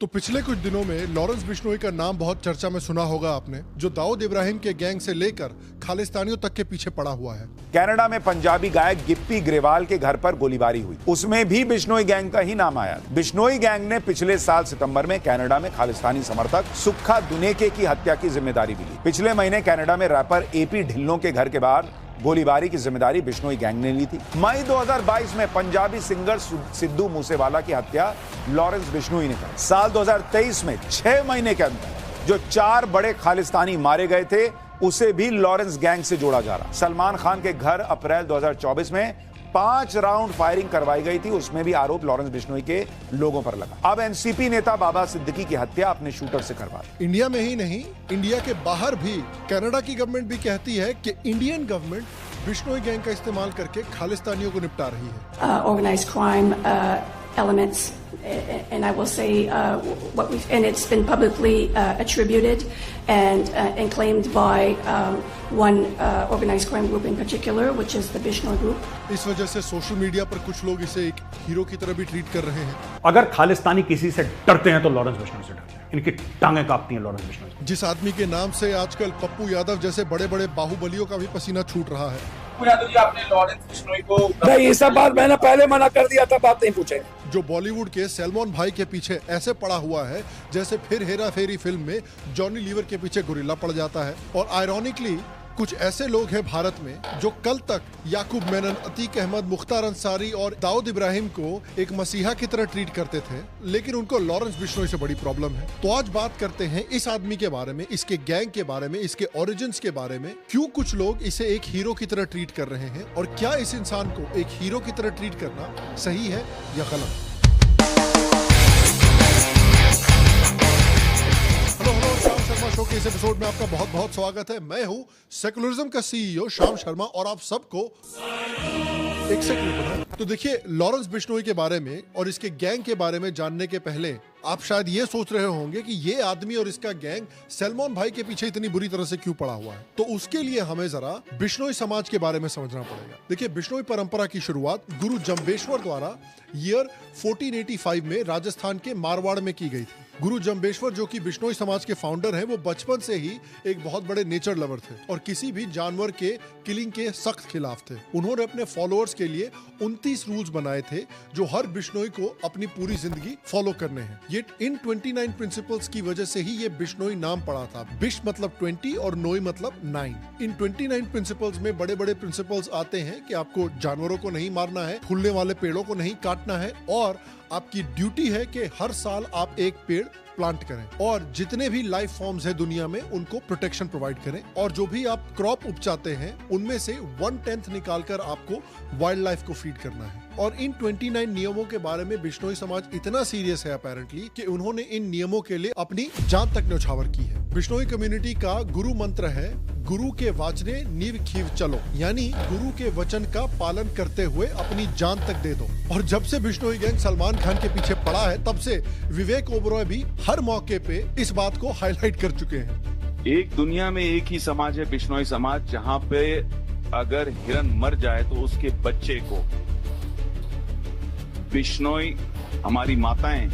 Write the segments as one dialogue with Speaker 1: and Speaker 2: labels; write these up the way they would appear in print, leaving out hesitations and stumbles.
Speaker 1: तो पिछले कुछ दिनों में लॉरेंस बिश्नोई का नाम बहुत चर्चा में सुना होगा आपने, जो दाऊद इब्राहिम के गैंग से लेकर खालिस्तानियों तक के पीछे पड़ा हुआ है।
Speaker 2: कनाडा में पंजाबी गायक गिप्पी ग्रेवाल के घर पर गोलीबारी हुई, उसमें भी बिश्नोई गैंग का ही नाम आया। बिश्नोई गैंग ने पिछले साल सितंबर में कनाडा में खालिस्तानी समर्थक सुक्खा दुनेके की हत्या की जिम्मेदारी भी ली। पिछले महीने कनाडा में रैपर एपी ढिल्लों के घर के बाहर गोलीबारी की जिम्मेदारी बिश्नोई गैंग ने ली थी। मई 2022 में पंजाबी सिंगर सिद्धू मूसेवाला की हत्या लॉरेंस बिश्नोई ने की। साल 2023 में 6 महीने के अंदर जो 4 बड़े खालिस्तानी मारे गए थे, उसे भी लॉरेंस गैंग से जोड़ा जा रहा। सलमान खान के घर अप्रैल 2024 में 5 राउंड फायरिंग करवाई गई थी, उसमें भी आरोप लॉरेंस बिश्नोई के लोगों पर लगा। अब एनसीपी नेता बाबा सिद्दीकी की हत्या अपने शूटर से करवा।
Speaker 1: इंडिया में ही नहीं, इंडिया के बाहर भी कनाडा की गवर्नमेंट भी कहती है कि इंडियन गवर्नमेंट बिश्नोई गैंग का इस्तेमाल करके खालिस्तानियों को निपटा रही है।
Speaker 3: Organized crime elements, and I will say and it's been publicly attributed and claimed by one organized crime group in particular, which is the Bishnoi group.
Speaker 1: इस वजह से सोशल मीडिया पर कुछ लोग इसे एक हीरो की तरह भी ट्रीट कर रहे हैं।
Speaker 4: अगर खालिस्तानी किसी से डरते हैं तो लॉरेंस बिश्नोई से डरते हैं। इनकी टांगें कांपती हैं लॉरेंस बिश्नोई से।
Speaker 1: जिस आदमी के नाम से आजकल पप्पू यादव जैसे बड़े बड़े बाहुबलियों का भी पसीना छूट रहा है।
Speaker 5: यादव जी, आपने लॉरेंस बिश्नोई को
Speaker 6: नहीं, ये सब बात मैंने पहले मना कर दिया था, बात नहीं पूछे।
Speaker 1: जो बॉलीवुड के सलमान भाई के पीछे ऐसे पड़ा हुआ है जैसे फिर हेरा फेरी फिल्म में जॉनी लीवर के पीछे गोरिल्ला पड़ जाता है। और आयरॉनिकली कुछ ऐसे लोग हैं भारत में जो कल तक याकूब मेनन, अतीक अहमद, मुख्तार अंसारी और दाऊद इब्राहिम को एक मसीहा की तरह ट्रीट करते थे, लेकिन उनको लॉरेंस बिश्नोई से बड़ी प्रॉब्लम है। तो आज बात करते हैं इस आदमी के बारे में, इसके गैंग के बारे में, इसके ओरिजिन्स के बारे में, क्यों कुछ लोग इसे एक हीरो की तरह ट्रीट कर रहे हैं और क्या इस इंसान को एक हीरो की तरह ट्रीट करना सही है या गलत। श्याम शर्मा शो के इस एपिसोड में आपका बहुत बहुत स्वागत है। मैं हूं सेकुलरिज्म का सीईओ श्याम शर्मा और आप सबको एक सेकंड। तो देखिए, लॉरेंस बिश्नोई के बारे में और इसके गैंग के बारे में जानने के पहले आप शायद ये सोच रहे होंगे कि ये आदमी और इसका गैंग सलमान भाई के पीछे इतनी बुरी तरह से क्यों पड़ा हुआ है। तो उसके लिए हमें जरा बिश्नोई समाज के बारे में समझना पड़ेगा। देखिए, बिश्नोई परंपरा की शुरुआत गुरु जम्बेश्वर द्वारा ईयर 1485 में राजस्थान के मारवाड़ में की गई थी। गुरु जम्बेश्वर, जो कि बिश्नोई समाज के फाउंडर हैं, वो बचपन से ही एक बहुत बड़े नेचर लवर थे और किसी भी जानवर के किलिंग के सख्त खिलाफ थे। उन्होंने अपने फॉलोअर्स के लिए 29 रूल्स बनाए थे जो हर बिश्नोई को अपनी पूरी जिंदगी फॉलो करने हैं। ये इन 29 प्रिंसिपल्स की वजह से ही ये बिश्नोई नाम पड़ा था। बिश मतलब 20 और नोई मतलब 9। इन 29 प्रिंसिपल्स में बड़े बड़े प्रिंसिपल्स आते हैं कि आपको जानवरों को नहीं मारना है, फूलने वाले पेड़ों को नहीं काटना है और आपकी ड्यूटी है कि हर साल आप एक पेड़ प्लांट करें और जितने भी लाइफ फॉर्म्स हैं दुनिया में उनको प्रोटेक्शन प्रोवाइड करें और जो भी आप क्रॉप उपजाते हैं उनमें से 1/10 निकालकर आपको वाइल्ड लाइफ को फीड करना है। और इन 29 नियमों के बारे में बिश्नोई समाज इतना सीरियस है अपेरेंटली कि उन्होंने इन नियमों के लिए अपनी जान तक न्यौछावर की है। बिश्नोई कम्युनिटी का गुरु मंत्र है, गुरु के वाचने नीव खीव चलो, यानी गुरु के वचन का पालन करते हुए अपनी जान तक दे दो। और जब से बिश्नोई गैंग सलमान खान के पीछे पड़ा है, तब से विवेक ओबरॉय भी हर मौके पे इस बात को हाईलाइट कर चुके हैं।
Speaker 5: एक दुनिया में एक ही समाज है, बिश्नोई समाज, जहाँ पे अगर हिरन मर जाए तो उसके बच्चे को बिश्नोई हमारी माताएं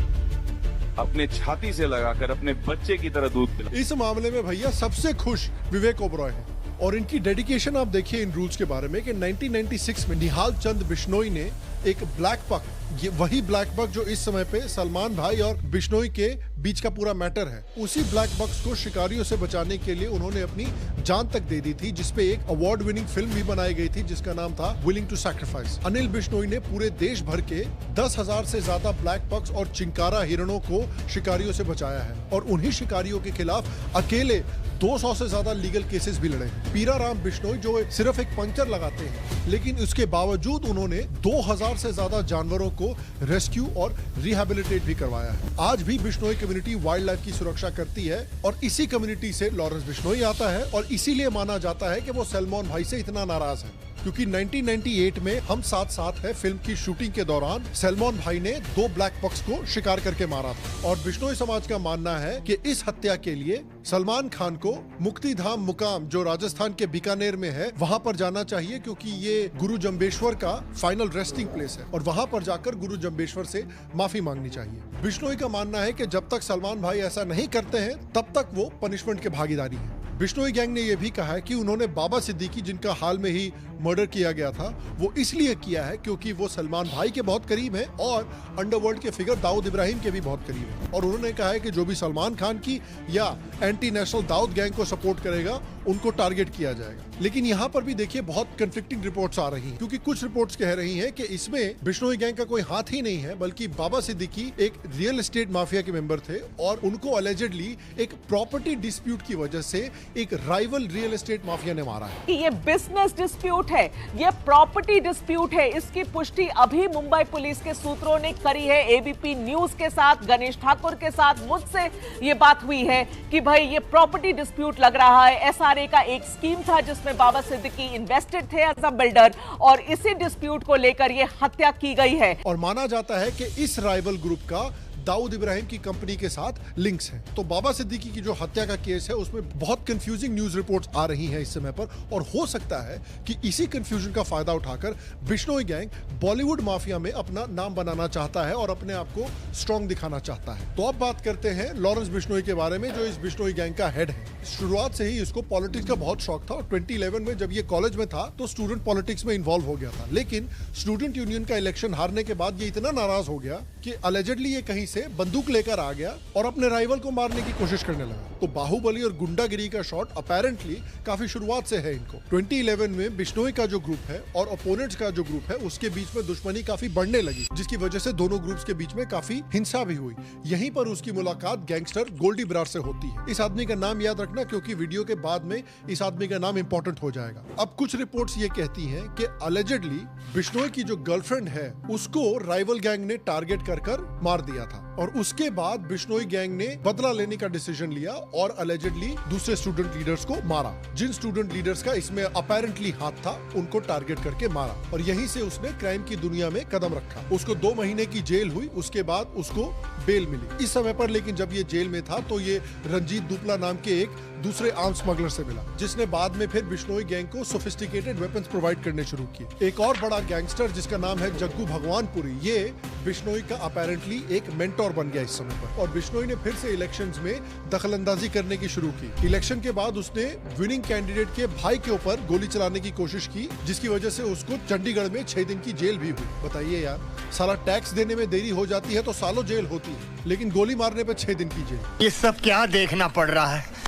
Speaker 5: अपने छाती से लगाकर अपने बच्चे की तरह दूध पिला।
Speaker 1: इस मामले में भैया सबसे खुश विवेक ओबरॉय है और इनकी डेडिकेशन आप देखिए इन रूल्स के बारे में कि 1996 में निहाल चंद बिश्नोई ने एक ब्लैक पक, ये वही ब्लैक बक जो इस समय पे सलमान भाई और बिश्नोई के बीच का पूरा मैटर है, उसी ब्लैक बक्स को शिकारियों से बचाने के लिए उन्होंने अपनी जान तक दे दी थी, जिसपे एक अवार्ड विनिंग फिल्म भी बनाई गई थी जिसका नाम था willing to sacrifice. Anil Bishnoi ने पूरे देश भर के 10,000 से ज्यादा ब्लैक बक्स और चिंकारा हिरणों को शिकारियों से बचाया है और उन्हीं शिकारियों के खिलाफ अकेले 200 से ज्यादा लीगल केसेस भी लड़े। पीरा राम बिश्नोई जो सिर्फ एक पंक्चर लगाते हैं, लेकिन उसके बावजूद उन्होंने 2000 से ज्यादा जानवरों को रेस्क्यू और रिहेबिलिटेट भी करवाया है। आज भी बिश्नोई कम्युनिटी वाइल्ड लाइफ की सुरक्षा करती है और इसी कम्युनिटी से लॉरेंस बिश्नोई आता है और इसीलिए माना जाता है कि वो सलमान भाई से इतना नाराज है। क्योंकि 1998 में हम साथ साथ है फिल्म की शूटिंग के दौरान सलमान भाई ने 2 ब्लैक बक्स को शिकार करके मारा था। और बिश्नोई समाज का मानना है कि इस हत्या के लिए सलमान खान को मुक्तिधाम मुकाम जो राजस्थान के बीकानेर में है वहां पर जाना चाहिए, क्योंकि ये गुरु जम्बेश्वर का फाइनल रेस्टिंग प्लेस है और वहां पर जाकर गुरु जम्बेश्वर से माफी मांगनी चाहिए। बिश्नोई का मानना है कि जब तक सलमान भाई ऐसा नहीं करते हैं तब तक वो पनिशमेंट के भागीदारी है। बिश्नोई गैंग ने यह भी कहा है कि उन्होंने बाबा सिद्दीकी, जिनका हाल में ही मर्डर किया गया था, वो इसलिए किया है क्योंकि वो सलमान भाई के बहुत करीब है और अंडरवर्ल्ड के फिगर दाऊद इब्राहिम के भी बहुत करीब है। और उन्होंने कहा है कि जो भी सलमान खान की या एंटी नेशनल दाऊद गैंग को सपोर्ट करेगा उनको टारगेट किया जाएगा। लेकिन यहाँ पर भी देखिए बहुत कंफ्लिक्टिंग रिपोर्ट्स आ रही हैं, क्योंकि कुछ रिपोर्ट्स कह रही हैं कि इसमें बिश्नोई गैंग का कोई हाथ ही नहीं है, बल्कि बाबा सिद्दीकी एक रियल एस्टेट माफिया के मेंबर थे और उनको अलेजेडली एक प्रॉपर्टी डिस्प्यूट की वजह से एक राइवल रियल एस्टेट माफिया ने मारा है।
Speaker 7: ये बिजनेस डिस्प्यूट है, ये प्रॉपर्टी डिस्प्यूट है, इसकी पुष्टि अभी मुंबई पुलिस के सूत्रों ने करी है। एबीपी न्यूज के साथ, गणेश ठाकुर के साथ मुझसे ये बात हुई है कि भाई ये प्रॉपर्टी डिस्प्यूट लग रहा है। एसआरए का एक स्कीम था जिसमें बाबा सिद्दीकी इन्वेस्टेड थे एज अ बिल्डर और इसी डिस्प्यूट को लेकर ये हत्या की गई है।
Speaker 1: और माना जाता है कि इस राइवल ग्रुप का दाऊद इब्राहिम की कंपनी के साथ लिंक्स हैं। तो बाबा सिद्दीकी की जो हत्या का केस है उसमें बहुत कंफ्यूजिंग न्यूज रिपोर्ट्स आ रही हैं इस समय पर, और हो सकता है कि इसी कंफ्यूजन का फायदा उठाकर बिश्नोई गैंग बॉलीवुड माफिया में अपना नाम बनाना चाहता है और अपने आप को स्ट्रॉन्ग दिखाना चाहता है। तो अब बात करते हैं लॉरेंस बिश्नोई के बारे में, जो इस बिश्नोई गैंग का हेड है। शुरुआत से ही इसको पॉलिटिक्स का बहुत शौक था और 2011 में जब ये कॉलेज में था तो स्टूडेंट पॉलिटिक्स में इन्वॉल्व हो गया था। लेकिन स्टूडेंट यूनियन का इलेक्शन हारने के बाद ये इतना नाराज हो गया कि अलेजेडली ये कहीं से बंदूक लेकर आ गया और अपने राइवल को मारने की कोशिश करने लगा। तो बाहुबली और गुंडागिरी का शॉट अपेरेंटली काफी शुरुआत से है इनको। 2011 में बिश्नोई का जो ग्रुप है और ओपोनेंट्स का जो ग्रुप है उसके बीच में दुश्मनी काफी बढ़ने लगी, जिसकी वजह से दोनों ग्रुप्स के बीच में काफी हिंसा भी हुई। यहीं पर उसकी मुलाकात गैंगस्टर गोल्डी बरार से होती है। इस आदमी का नाम याद रखना क्योंकि वीडियो के बाद में इस आदमी का नाम इंपॉर्टेंट हो जाएगा। अब कुछ रिपोर्ट्स ये कहती हैं कि अलेजेडली बिश्नोई की जो गर्लफ्रेंड है उसको राइवल गैंग ने टारगेट कर मार दिया था और उसके बाद बिश्नोई गैंग ने बदला लेने का डिसीजन लिया और अलेजेडली दूसरे स्टूडेंट लीडर्स को मारा। जिन स्टूडेंट लीडर्स का इसमें अपेरेंटली हाथ था उनको टारगेट करके मारा और यहीं से उसने क्राइम की दुनिया में कदम रखा। उसको 2 महीने की जेल हुई, उसके बाद उसको बेल मिली। इस समय पर लेकिन जब ये जेल में था तो ये रंजीत दुपला नाम के एक दूसरे आर्म स्मगलर से मिला, जिसने बाद में फिर बिश्नोई गैंग को सोफिस्टिकेटेड वेपन्स प्रोवाइड करने शुरू किए। एक और बड़ा गैंगस्टर जिसका नाम है जग्गू भगवानपुरी, ये बिश्नोई का अपेरेंटली एक मेंटोर बन गया इस समय पर। और बिश्नोई ने फिर से इलेक्शंस में दखलंदाजी करने की शुरू की। इलेक्शन के बाद उसने विनिंग कैंडिडेट के भाई के ऊपर गोली चलाने की कोशिश की, जिसकी वजह से उसको चंडीगढ़ में 6 दिन की जेल भी हुई। बताइए यार, साला टैक्स देने में देरी हो जाती है तो सालों जेल होती है, लेकिन गोली मारने पर 6 दिन की जेल।
Speaker 8: ये सब क्या देखना पड़ रहा है?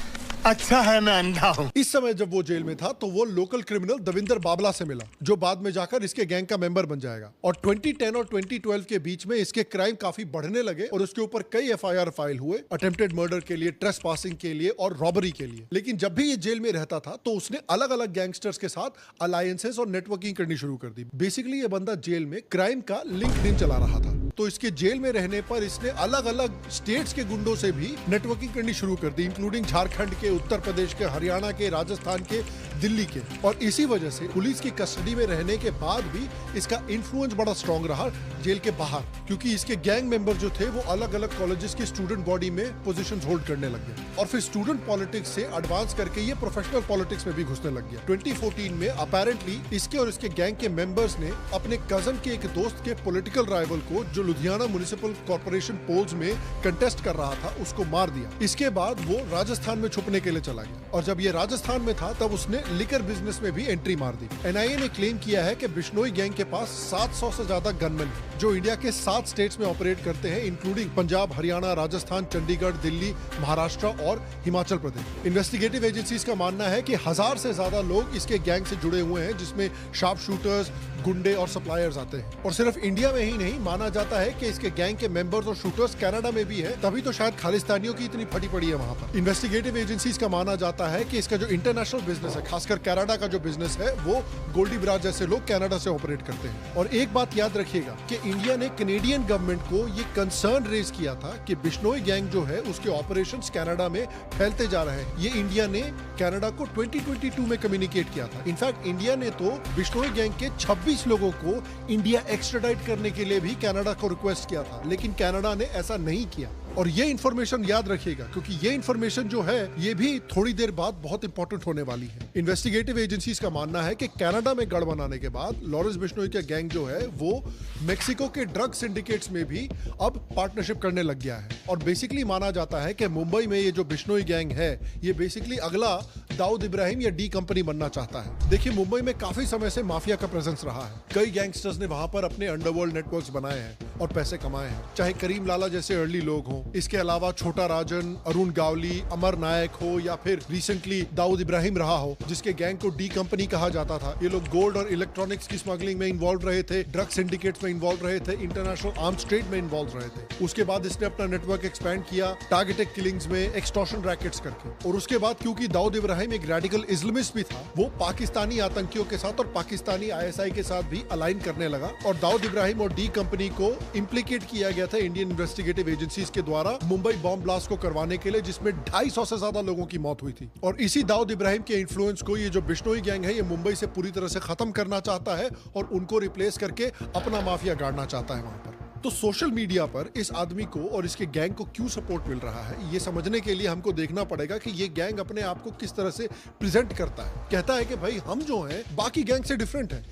Speaker 8: अच्छा है मैं अंधा हूँ।
Speaker 1: इस समय जब वो जेल में था तो वो लोकल क्रिमिनल दविंदर बाबला से मिला, जो बाद में जाकर इसके गैंग का मेंबर बन जाएगा। और 2010 और 2012 के बीच में इसके क्राइम काफी बढ़ने लगे और उसके ऊपर कई एफआईआर फाइल हुए, अटेम्प्टेड मर्डर के लिए, ट्रेसपासिंग के लिए और रॉबरी के लिए। लेकिन जब भी ये जेल में रहता था तो उसने अलग अलग गैंगस्टर्स के साथ अलायंसेस और नेटवर्किंग करनी शुरू कर दी। बेसिकली ये बंदा जेल में क्राइम का लिंक्डइन चला रहा था। तो इसके जेल में रहने पर इसने अलग अलग स्टेट्स के गुंडों से भी नेटवर्किंग करनी शुरू कर दी, इंक्लूडिंग झारखंड के, उत्तर प्रदेश के, हरियाणा के, राजस्थान के, दिल्ली के। और इसी वजह से पुलिस की कस्टडी में रहने के बाद भी इसका इन्फ्लुएंस बड़ा स्ट्रॉन्ग रहा जेल के बाहर, क्योंकि इसके गैंग मेंबर जो थे वो अलग अलग कॉलेजेस की स्टूडेंट बॉडी में पोजीशंस होल्ड करने लग गए और फिर स्टूडेंट पॉलिटिक्स से एडवांस करके ये प्रोफेशनल पॉलिटिक्स में भी घुसने लग गया। 2014 में अपेरेंटली इसके और इसके गैंग के मेंबर्स ने अपने कजन के एक दोस्त के पॉलिटिकल राइवल को, जो लुधियाना म्युनिसिपल कॉर्पोरेशन पोल्स में कंटेस्ट कर रहा था, उसको मार दिया। इसके बाद वो राजस्थान में छुपने के लिए चला गया और जब ये राजस्थान में था तब उसने लिकर बिजनेस में भी एंट्री मार दी। एनआईए ने क्लेम किया है कि बिश्नोई गैंग के पास 700 से ज्यादा गनमैन हैं, जो इंडिया के 7 स्टेट्स में ऑपरेट करते हैं, इंक्लूडिंग पंजाब, हरियाणा, राजस्थान, चंडीगढ़, दिल्ली, महाराष्ट्र और हिमाचल प्रदेश। इन्वेस्टिगेटिव एजेंसीज का मानना है कि 1000 से ज्यादा लोग इसके गैंग से जुड़े हुए हैं, जिसमें शार्प शूटर्स, गुंडे और सप्लायर्स आते हैं। और सिर्फ इंडिया में ही नहीं, माना जाता जाता है कि इसके गैंग के मेंबर्स और शूटर्स कनाडा में भी है, तभी तो शायद खालिस्तानियों की इतनी फटी पड़ी है वहाँ पर। इन्वेस्टिगेटिव एजेंसीज का माना जाता है कि इसका जो इंटरनेशनल बिजनेस है, खासकर कनाडा का जो बिजनेस है, वो गोल्डी ब्रार जैसे लोग कनाडा से ऑपरेट करते हैं। और एक बात याद रखिएगा कि इंडिया ने कैनेडियन गवर्नमेंट को ये कंसर्न रेज किया था कि बिश्नोई गैंग जो है उसके ऑपरेशंस कनाडा में फैलते जा रहे हैं। ये इंडिया ने कनाडा को 2022 में कम्युनिकेट किया था। इनफैक्ट इंडिया ने तो बिश्नोई गैंग के 26 लोगों को इंडिया एक्स्ट्राडाइट करने के लिए भी कनाडा को रिक्वेस्ट किया था, लेकिन कनाडा ने ऐसा नहीं किया। और ये इंफॉर्मेशन याद रखिएगा, क्योंकि ये इंफॉर्मेशन जो है ये भी थोड़ी देर बाद बहुत इंपॉर्टेंट होने वाली है। इन्वेस्टिगेटिव एजेंसीज का मानना है कि कनाडा में गढ़ बनाने के बाद लॉरेंस बिश्नोई का गैंग जो है वो मेक्सिको के ड्रग सिंडिकेट्स में भी अब पार्टनरशिप करने लग गया है। और बेसिकली माना जाता है कि मुंबई में ये जो बिश्नोई गैंग है ये बेसिकली अगला दाऊद इब्राहिम या डी कंपनी बनना चाहता है। देखिए, मुंबई में काफी समय से माफिया का प्रेजेंस रहा है। कई गैंगस्टर्स ने वहां पर अपने अंडरवर्ल्ड नेटवर्क्स बनाए हैं और पैसे कमाए हैं, चाहे करीम लाला जैसे अर्ली लोग हों, इसके अलावा छोटा राजन, अरुण गावली, अमर नायक हो, या फिर रिसेंटली दाऊद इब्राहिम रहा हो जिसके गैंग को डी कंपनी कहा जाता था। ये लोग गोल्ड और इलेक्ट्रॉनिक्स की स्मगलिंग में इन्वॉल्व रहे थे, ड्रग सिंडिकेट्स में इन्वॉल्व रहे थे, इंटरनेशनल आर्म्स ट्रेड में इन्वॉल्व रहे थे। उसके बाद इसने अपना नेटवर्क एक्सपैंड किया टारगेटेड किलिंग्स में, एक्सटॉर्शन रैकेट्स करके। और उसके बाद क्योंकि दाऊद इब्राहिम एक रेडिकल इस्लामिस्ट भी था, वो पाकिस्तानी आतंकियों के साथ और पाकिस्तानी ISI के साथ भी अलाइन करने लगा। और दाऊद इब्राहिम और डी कंपनी को इम्प्लीकेट किया गया था इंडियन इन्वेस्टिगेटिव एजेंसीज के द्वारा मुंबई बॉम्ब ब्लास्ट को करवाने के लिए, जिसमें 250 से ज्यादा लोगों की मौत हुई थी। और इसी दाऊद इब्राहिम के इन्फ्लुएंस को ये जो बिश्नोई गैंग है ये मुंबई से पूरी तरह से खत्म करना चाहता है और उनको रिप्लेस करके अपना माफिया गाड़ना चाहता है वहां पर। तो सोशल मीडिया पर इस आदमी को और इसके गैंग को क्यों सपोर्ट मिल रहा है, ये समझने के लिए हमको देखना पड़ेगा कि ये गैंग अपने आप को किस तरह से प्रेजेंट करता है। कहता है कि भाई हम जो हैं बाकी गैंग से डिफरेंट है।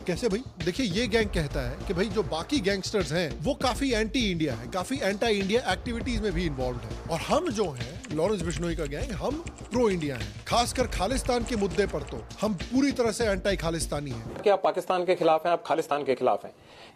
Speaker 1: कैसे भाई? देखिए, ये गैंग कहता है कि भाई जो बाकी गैंगस्टर्स हैं वो काफी एंटी इंडिया है, काफी एंटी इंडिया एक्टिविटीज में भी इन्वॉल्व है, और हम जो हैं लॉरेंस बिश्नोई का गैंग हम प्रो इंडिया हैं। खासकर खालिस्तान के मुद्दे पर तो हम पूरी तरह से एंटी खालिस्तानी हैं।
Speaker 9: क्या आप पाकिस्तान के खिलाफ हैं? आप खालिस्तान के खिलाफ हैं?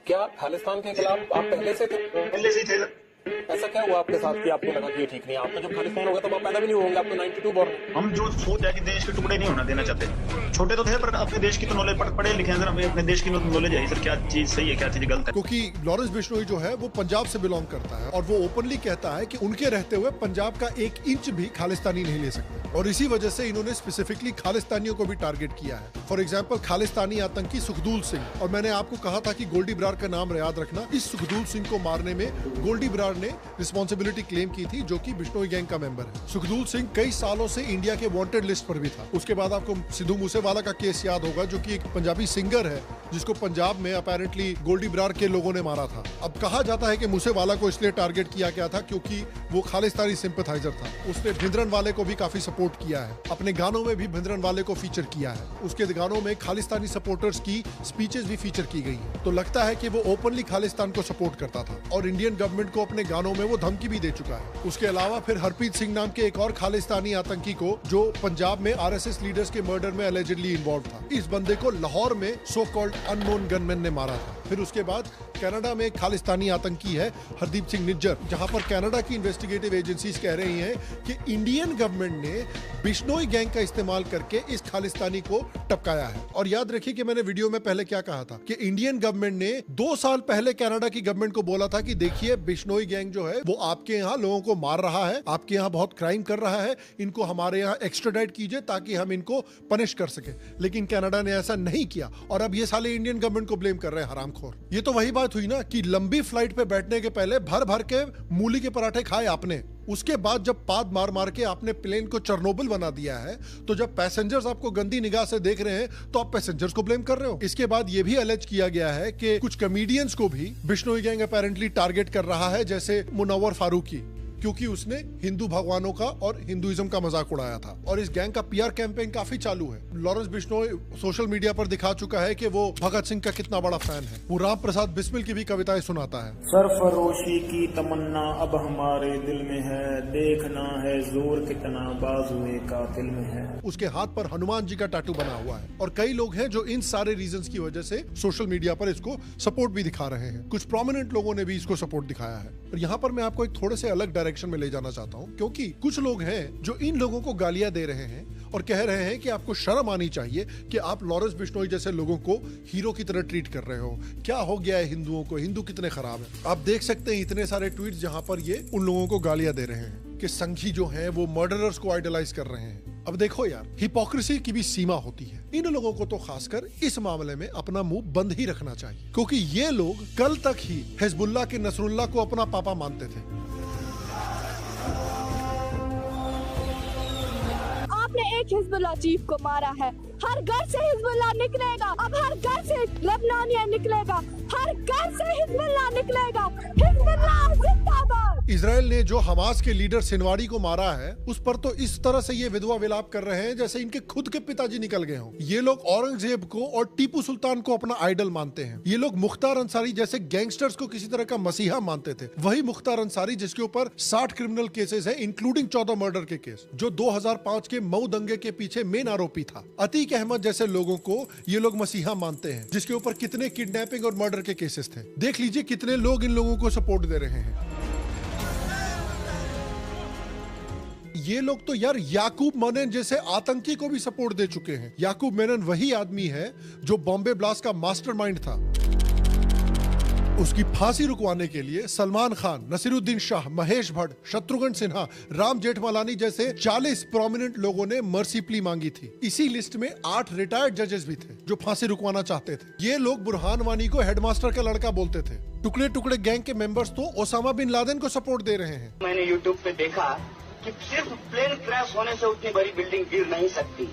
Speaker 9: क्या खालिस्तान के खिलाफ आप पहले से थे?
Speaker 8: पहले से ही थे।
Speaker 9: ऐसा क्या हुआ आपके साथ कि आपको लगा कि ये ठीक नहीं है? आपका जब खालिस्तान होगा तब आप पैदा भी नहीं होंगे, आप तो 92 बॉर्न।
Speaker 10: हम जो सोच है कि देश के टुकड़े नहीं होना देना चाहते। छोटे तो थे पर अपने देश की तो नॉलेज पढ़े लिखे हैं, सर अपने देश की नॉलेज है सर, क्या चीज सही है क्या चीज गलत है।
Speaker 1: क्योंकि लॉरेंस बिश्नोई जो है वो पंजाब से बिलोंग करता है और वो ओपनली कहता है कि उनके रहते हुए पंजाब का 1 इंच भी खालिस्तानी नहीं ले सकते, और इसी वजह से इन्होंने स्पेसिफिकली खालिस्तानियों को भी टारगेट किया है। फॉर एग्जाम्पल खालिस्तानी आतंकी सुखदूल सिंह, और मैंने आपको कहा था कि गोल्डी ब्रार का नाम याद रखना। इस सुखदूल सिंह को मारने में गोल्डी ब्रार ने रिस्पॉन्सिबिलिटी क्लेम की थी, जो कि बिश्नोई गैंग का मेंबर है। सुखदूल सिंह कई सालों से इंडिया के वांटेड लिस्ट पर भी था। उसके बाद आपको सिद्धू मूसेवाला का केस याद होगा, जो कि एक पंजाबी सिंगर है जिसको पंजाब में अपेरेंटली गोल्डी ब्रार के लोगों ने मारा था। अब कहा जाता है कि मूसेवाला को इसलिए टारगेट किया गया था क्योंकि वो खालिस्तानी सिंपैथाइजर था। उसने भिंद्रनवाले को भी काफी सपोर्ट किया है, अपने गानों में भी भिंद्रनवाले को फीचर किया है। उसके गानों में खालिस्तानी सपोर्टर्स की स्पीचेस भी फीचर की गई है। तो लगता है कि वो ओपनली खालिस्तान को सपोर्ट करता था और इंडियन गवर्नमेंट को अपने गानों में वो धमकी भी दे चुका है। उसके अलावा फिर हरप्रीत सिंह नाम के एक और खालिस्तानी आतंकी को, जो पंजाब में RSS लीडर्स के मर्डर में एलिजिडली इन्वॉल्व था, इस बंदे को लाहौर में सो कॉल्ड अननोन गनमैन ने मारा था। फिर उसके बाद कनाडा में एक खालिस्तानी आतंकी है हरदीप सिंह निज्जर, जहां पर कनाडा की इन्वेस्टिगेटिव एजेंसीज कह रही हैं कि इंडियन गवर्नमेंट ने बिश्नोई गैंग का इस्तेमाल करके इस खालिस्तानी को टपकाया है। और याद रखिए कि मैंने वीडियो में पहले क्या कहा था कि इंडियन गवर्नमेंट ने 2 साल पहले कनाडा की गवर्नमेंट को बोला था कि देखिए बिश्नोई गैंग जो है वो आपके यहाँ लोगों को मार रहा है, आपके यहाँ बहुत क्राइम कर रहा है, इनको हमारे यहाँ एक्स्ट्राडाइट कीजिए ताकि हम इनको पनिश कर सके। लेकिन कनाडा ने ऐसा नहीं किया और अब ये साले इंडियन गवर्नमेंट को ब्लेम कर रहे हैं, हरामखोर। ये तो वही बात हुई ना कि लंबी फ्लाइट पे बैठने के पहले भर भर के मूली के पराठे खाए आपने, उसके बाद जब पाद मार मार के आपने प्लेन को चेरनोबिल बना दिया है, तो जब पैसेंजर्स आपको गंदी निगाह से देख रहे हैं तो आप पैसेंजर्स को ब्लेम कर रहे हो। इसके बाद ये भी अलेज किया गया है कि कुछ कॉमेडियंस को भी बिश्नोई गैंग अपेरेंटली टारगेट कर रहा है, जैसे मुनव्वर फारूकी, क्योंकि उसने हिंदू भगवानों का और हिंदुइज्म का मजाक उड़ाया था। और इस गैंग का PR कैंपेन काफी चालू है। लॉरेंस बिश्नोई सोशल मीडिया पर दिखा चुका है कि वो भगत सिंह का कितना बड़ा फैन है। वो राम प्रसाद बिस्मिल की भी कविताएं सुनाता है।
Speaker 11: सरफरोशी की तमन्ना अब हमारे दिल में है, देखना है जोर कितना बाजुए कातिल में है। उसके हाथ पर हनुमान जी का टैटू बना हुआ है। और कई लोग हैं जो इन सारे रीजंस की वजह से सोशल मीडिया पर इसको सपोर्ट भी दिखा रहे हैं। कुछ प्रोमिनेंट लोगों ने भी इसको सपोर्ट दिखाया है। और यहाँ पर मैं आपको एक थोड़े से अलग
Speaker 1: डायरेक्शन में ले जाना चाहता हूँ, क्योंकि कुछ लोग हैं जो इन लोगों को गालियां दे रहे हैं और कह रहे हैं कि आपको शर्म आनी चाहिए कि आप लॉरेंस बिश्नोई जैसे लोगों को हीरो की तरह ट्रीट कर रहे हो। क्या हो गया है हिंदुओं को, हिंदू कितने खराब हैं। आप देख सकते हैं इतने सारे ट्वीट्स जहां पर ये उन लोगों को गालियां दे रहे हैं कि संघी जो हैं वो मर्डरर्स को आइडलाइज कर रहे हैं। अब देखो यार, हिपोक्रेसी की भी सीमा होती है। इन लोगों को तो खासकर इस मामले में अपना मुंह बंद ही रखना चाहिए, क्योंकि ये लोग कल तक ही हिजबुल्लाह के नसरुल्लाह को अपना पापा मानते थे।
Speaker 12: आपने एक हिजबुल्लाह चीफ को मारा है, हर घर से हिजबुल्लाह निकलेगा, अब हर घर से लेबनानिया निकलेगा, हर घर से हिजबुल्लाह निकलेगा। हिजबुल्लाह जिंदाबाद।
Speaker 1: इजराइल ने जो हमास के लीडर सिनवारी को मारा है, उस पर तो इस तरह से ये विधवा विलाप कर रहे हैं जैसे इनके खुद के पिताजी निकल गए हों। ये लोग औरंगजेब को और टीपू सुल्तान को अपना आइडल मानते हैं। ये लोग मुख्तार अंसारी जैसे गैंगस्टर्स को किसी तरह का मसीहा मानते थे। वही मुख्तार अंसारी जिसके ऊपर 60 क्रिमिनल केसेस हैं, इंक्लूडिंग 14 मर्डर के केस, जो 2005 के मऊ दंगे के पीछे मेन आरोपी था। अतीक अहमद जैसे लोगों को ये लोग मसीहा मानते हैं, जिसके ऊपर कितने किडनैपिंग और मर्डर के केसेस थे। देख लीजिए कितने लोग इन लोगों को सपोर्ट दे रहे हैं। ये लोग तो यार याकूब मेनन जैसे आतंकी को भी सपोर्ट दे चुके हैं। याकूब मेनन वही आदमी है जो बॉम्बे ब्लास्ट का मास्टरमाइंड था। उसकी फांसी रुकवाने के लिए सलमान खान, नसीरुद्दीन शाह, महेश भट्ट, शत्रुघ्न सिन्हा, राम जेठमलानी जैसे 40 प्रोमिनेंट लोगों ने मर्सी प्ली मांगी थी। इसी लिस्ट में 8 रिटायर्ड जजेस भी थे जो फांसी रुकवाना चाहते थे। ये लोग बुरहान वानी को हेडमास्टर का लड़का बोलते थे। टुकड़े टुकड़े गैंग के मेंबर्स तो ओसामा बिन लादेन को सपोर्ट दे रहे हैं।
Speaker 13: मैंने यूट्यूब पे देखा कि सिर्फ प्लेन क्रैश होने से उतनी बड़ी बिल्डिंग गिर नहीं सकती।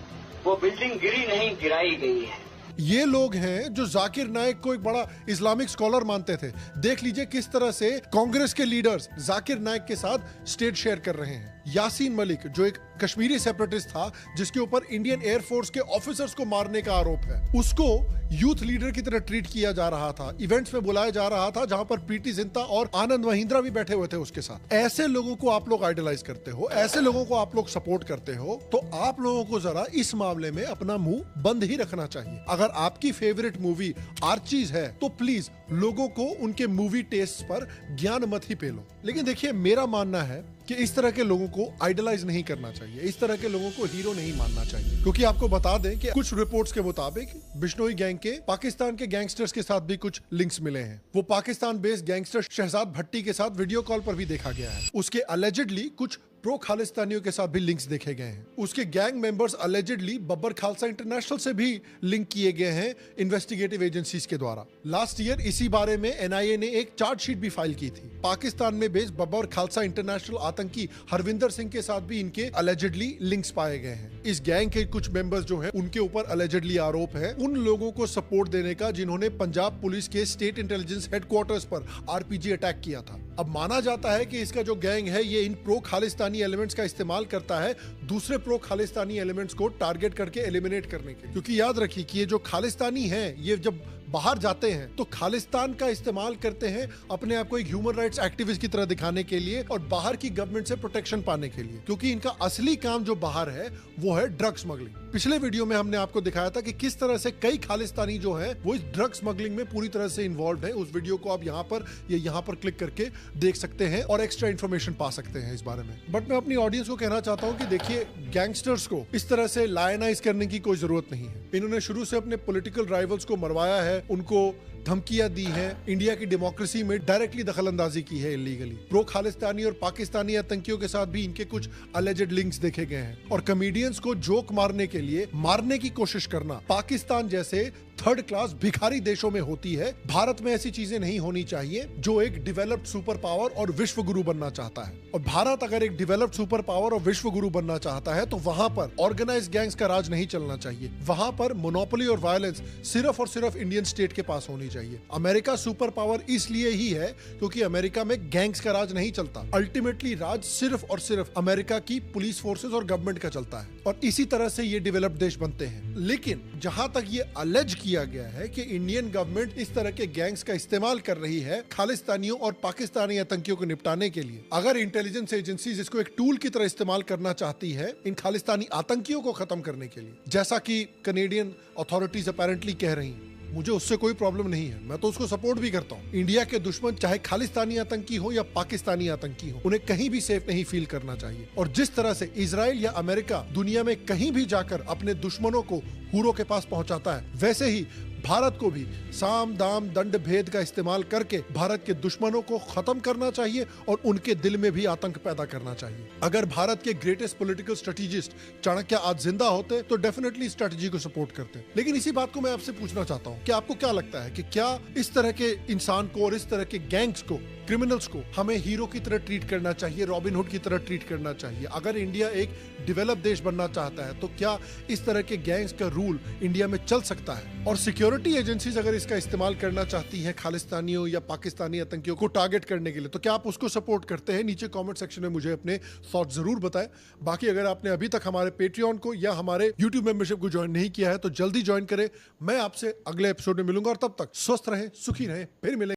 Speaker 13: वो बिल्डिंग गिरी नहीं, गिराई गई है।
Speaker 1: ये लोग हैं जो जाकिर नाइक को एक बड़ा इस्लामिक स्कॉलर मानते थे। देख लीजिए किस तरह से कांग्रेस के लीडर्स जाकिर नाइक के साथ स्टेज शेयर कर रहे हैं। यासीन मलिक जो एक कश्मीरी सेपरेटिस्ट था, जिसके ऊपर इंडियन एयरफोर्स के ऑफिसर्स को मारने का आरोप है, उसको यूथ लीडर की तरह ट्रीट किया जा रहा था। इवेंट्स में बुलाया जा रहा था जहां पर प्रीति जिंटा और आनंद महिंद्रा भी बैठे हुए थे उसके साथ। ऐसे लोगों को आप लोग आइडलाइज करते हो, ऐसे लोगों को आप लोग सपोर्ट करते हो, तो आप लोगों को जरा इस मामले में अपना मुंह बंद ही रखना चाहिए। अगर आपकी फेवरेट मूवी आर्चीज है तो प्लीज लोगों को उनके मूवी टेस्ट पर ज्ञान मत ही पेलो। लेकिन देखिए, मेरा मानना है कि इस तरह के लोगों को आइडलाइज नहीं करना चाहिए, इस तरह के लोगों को हीरो नहीं मानना चाहिए। क्योंकि आपको बता दें कि कुछ रिपोर्ट्स के मुताबिक बिश्नोई गैंग के पाकिस्तान के गैंगस्टर्स के साथ भी कुछ लिंक्स मिले हैं। वो पाकिस्तान बेस्ड गैंगस्टर शहजाद भट्टी के साथ वीडियो कॉल पर भी देखा गया है। उसके अलेजिडली कुछ प्रो खालिस्तानियों के साथ भी लिंक्स देखे गए हैं। उसके gang members allegedly Babbar Khalsa international से भी लिंक किए गए हैं इन्वेस्टिगेटिव एजेंसीज के द्वारा। लास्ट ईयर इसी बारे में एनआईए ने एक चार्जशीट भी फाइल की थी। पाकिस्तान में बेस्ड बब्बर खालसा इंटरनेशनल आतंकी हरविंदर सिंह के साथ भी इनके अलेजिडली लिंक्स पाए गए हैं। इस गैंग के कुछ मेंबर्स जो हैं, उनके ऊपर अलेजिडली आरोप है उन लोगों को सपोर्ट देने का जिन्होंने पंजाब पुलिस के स्टेट इंटेलिजेंस हेडक्वार्टर्स पर आरपीजी अटैक किया था। अब माना जाता है कि इसका जो गैंग है ये इन प्रो खालिस्तानी एलिमेंट्स का इस्तेमाल करता है दूसरे प्रो खालिस्तानी एलिमेंट्स को टारगेट करके एलिमिनेट करने के। क्योंकि याद रखिए कि ये जो खालिस्तानी हैं, ये जब बाहर जाते हैं तो खालिस्तान का इस्तेमाल करते हैं अपने आप को एक ह्यूमन राइट्स एक्टिविस्ट की तरह दिखाने के लिए और बाहर की गवर्नमेंट से प्रोटेक्शन पाने के लिए। क्योंकि इनका असली काम जो बाहर है वो है ड्रग स्मगलिंग। पिछले वीडियो में हमने आपको दिखाया था कि किस तरह से कई खालिस्तानी जो है वो इस ड्रग स्मगलिंग में पूरी तरह से इन्वॉल्व है। उस वीडियो को आप यहाँ पर या यहाँ पर क्लिक करके देख सकते हैं और एक्स्ट्रा इन्फॉर्मेशन पा सकते हैं इस बारे में। बट मैं अपनी ऑडियंस को कहना चाहता हूँ कि देखिए, गैंगस्टर्स को इस तरह से लायनाइज करने की कोई जरूरत नहीं है। इन्होंने शुरू से अपने पॉलिटिकल राइवल्स को मरवाया है, उनको धमकियां दी हैं, इंडिया की डेमोक्रेसी में डायरेक्टली दखलंदाजी की है इलीगली। प्रो खालिस्तानी और पाकिस्तानी आतंकियों के साथ भी इनके कुछ अलेजेड लिंक्स देखे गए हैं। और कॉमेडियंस को जोक मारने के लिए मारने की कोशिश करना पाकिस्तान जैसे थर्ड क्लास भिखारी देशों में होती है। भारत में ऐसी चीजें नहीं होनी चाहिए जो एक डेवलप्ड सुपर पावर और विश्व गुरु बनना चाहता है। और भारत अगर एक डेवलप्ड सुपर पावर और विश्व गुरु बनना चाहता है तो वहां पर ऑर्गेनाइज्ड गैंग्स का राज नहीं चलना चाहिए। वहां पर मोनोपोली और वायलेंस सिर्फ और सिर्फ इंडियन स्टेट के पास होनी चाहिए। अमेरिका सुपर पावर इसलिए ही है क्योंकि अमेरिका में गैंग्स का राज नहीं चलता। अल्टीमेटली राज सिर्फ और सिर्फ अमेरिका की पुलिस फोर्सेस और गवर्नमेंट का चलता है और इसी तरह से ये डेवलप्ड देश बनते हैं। लेकिन जहां तक ये अलेज किया गया है कि इंडियन गवर्नमेंट इस तरह के गैंग्स का इस्तेमाल कर रही है खालिस्तानियों और पाकिस्तानी आतंकियों को निपटाने के लिए, अगर इंटेलिजेंस एजेंसीज इसको एक टूल की तरह इस्तेमाल करना चाहती है इन खालिस्तानी आतंकियों को खत्म करने के लिए, जैसा कि कनेडियन अथॉरिटीज अपेरेंटली कह रही हैं, मुझे उससे कोई प्रॉब्लम नहीं है, मैं तो उसको सपोर्ट भी करता हूँ। इंडिया के दुश्मन चाहे खालिस्तानी आतंकी हो या पाकिस्तानी आतंकी हो, उन्हें कहीं भी सेफ नहीं फील करना चाहिए। और जिस तरह से इजराइल या अमेरिका दुनिया में कहीं भी जाकर अपने दुश्मनों को हूरों के पास पहुंचाता है, वैसे ही भारत को भी साम दाम दंड भेद का इस्तेमाल करके भारत के दुश्मनों को खत्म करना चाहिए और उनके दिल में भी आतंक पैदा करना चाहिए। अगर भारत के ग्रेटेस्ट पॉलिटिकल स्ट्रेटेजिस्ट चाणक्य आज जिंदा होते तो डेफिनेटली स्ट्रेटेजी को सपोर्ट करते। लेकिन इसी बात को मैं आपसे पूछना चाहता हूँ कि आपको क्या लगता है कि क्या इस तरह के इंसान को और इस तरह के गैंग्स को, क्रिमिनल्स को हमें हीरो की तरह ट्रीट करना चाहिए, रॉबिन हुड की तरह ट्रीट करना चाहिए? अगर इंडिया एक डेवलप देश बनना चाहता है तो क्या इस तरह के गैंग्स का रूल इंडिया में चल सकता है? और सिक्योरिटी एजेंसीज अगर इसका इस्तेमाल करना चाहती हैं खालिस्तानियों या पाकिस्तानी आतंकियों को टारगेट करने के लिए, तो क्या आप उसको सपोर्ट करते हैं? नीचे कमेंट सेक्शन में मुझे अपने थॉट जरूर बताएं। बाकी अगर आपने अभी तक हमारे पेट्रियन को या हमारे यूट्यूब मेंबरशिप को ज्वाइन नहीं किया है तो जल्दी ज्वाइन करें। मैं आपसे अगले एपिसोड में मिलूंगा और तब तक स्वस्थ रहें, सुखी रहें, फिर मिलेंगे।